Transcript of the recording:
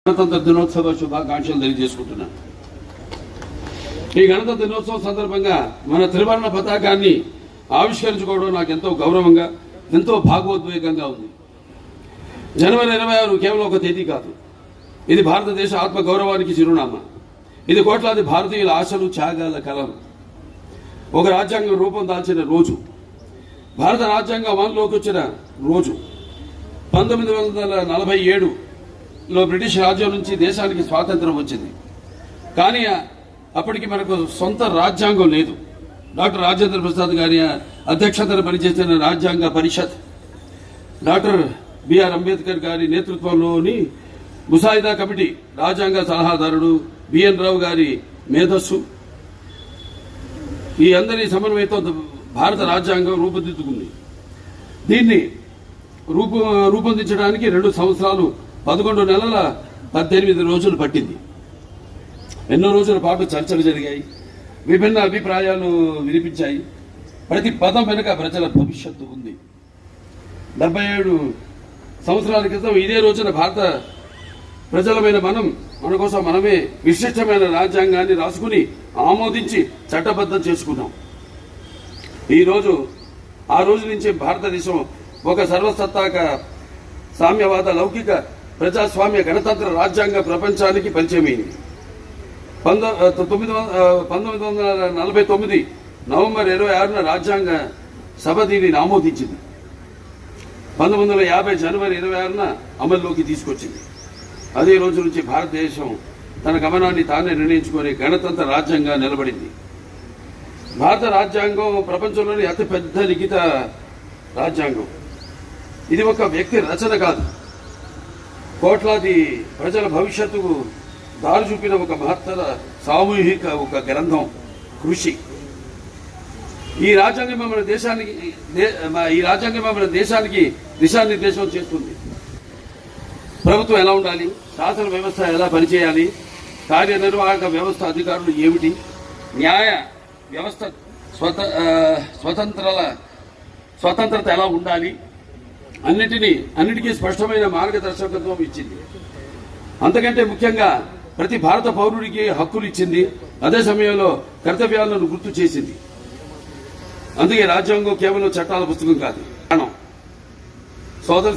గణతంత్ర దినోత్సవ శుభాకాంక్షలు తెలియజేసుకుంటున్నాను. ఈ గణతంత్ర దినోత్సవం సందర్భంగా మన త్రివర్ణ పతాకాన్ని ఆవిష్కరించుకోవడం నాకు ఎంతో గౌరవంగా, ఎంతో భాగోద్వేగంగా ఉంది. జనవరి 26 కేవలం ఒక తేదీ కాదు, ఇది భారతదేశ ఆత్మ గౌరవానికి చిరునామా. ఇది కోట్లాది భారతీయుల ఆశలు, త్యాగాల కలం. ఒక రాజ్యాంగం రూపం దాల్చిన రోజు, భారత రాజ్యాంగం అమలులోకి వచ్చిన రోజు. 1947లో బ్రిటిష్ రాజ్యం నుంచి దేశానికి స్వాతంత్రం వచ్చింది. కానీ అప్పటికి మనకు సొంత రాజ్యాంగం లేదు. డాక్టర్ రాజేంద్ర ప్రసాద్ గారి అధ్యక్షతన పనిచేసిన రాజ్యాంగ పరిషత్, డాక్టర్ బిఆర్ అంబేద్కర్ గారి నేతృత్వంలోని ముసాయిదా కమిటీ, రాజ్యాంగ సలహాదారుడు బిఎన్ రావు గారి మేధస్సు, ఈ అందరి సమన్వయంతో భారత రాజ్యాంగం రూపుదిద్దుకుంది. దీన్ని రూపొందించడానికి 2 సంవత్సరాలు 11 నెలల 18 రోజులు పట్టింది. ఎన్నో రోజుల పాటు చర్చలు జరిగాయి, విభిన్న అభిప్రాయాలు వినిపించాయి. ప్రతి పదం వెనుక ప్రజల భవిష్యత్తు ఉంది. 77 సంవత్సరాల క్రితం ఇదే రోజున భారత ప్రజలమైన మన కోసం మనమే విశిష్టమైన రాజ్యాంగాన్ని రాసుకుని ఆమోదించి చట్టబద్ధం చేసుకున్నాం. ఆ రోజు నుంచి భారతదేశం ఒక సర్వసత్తాక సామ్యవాద, లౌకిక, ప్రజాస్వామ్య, గణతంత్ర రాజ్యాంగ ప్రపంచానికి పరిచయమైంది. 1949 నవంబర్ 26న రాజ్యాంగ సభ దీనిని ఆమోదించింది. 1950 జనవరి 26న అమల్లోకి తీసుకొచ్చింది. అదే రోజు నుంచి భారతదేశం తన గమనాన్ని తానే నిర్ణయించుకునే గణతంత్ర రాజ్యాంగంగా నిలబడింది. భారత రాజ్యాంగం ప్రపంచంలోని అతిపెద్ద లిఖిత రాజ్యాంగం. ఇది ఒక వ్యక్తి రచన కాదు, కోట్లాది ప్రజల భవిష్యత్తుకు దారి చూపిన ఒక మహత్తర సామూహిక ఒక గ్రంథం, కృషి. ఈ రాజ్యాంగం మన దేశానికి దిశానిర్దేశం చేస్తుంది. ప్రభుత్వం ఎలా ఉండాలి, శాసన వ్యవస్థ ఎలా పనిచేయాలి, కార్యనిర్వాహక వ్యవస్థ అధికారులు ఏమిటి, న్యాయ వ్యవస్థ స్వతంత్రత ఎలా ఉండాలి, అన్నిటికీ స్పష్టమైన మార్గదర్శకత్వం ఇచ్చింది. అంతకంటే ముఖ్యంగా ప్రతి భారత పౌరుడికి హక్కులు ఇచ్చింది. అదే సమయంలో కర్తవ్యాలను గుర్తు చేసింది. అందుకే రాజ్యాంగం కేవలం చట్టాల పుస్తకం కాదు. సోదర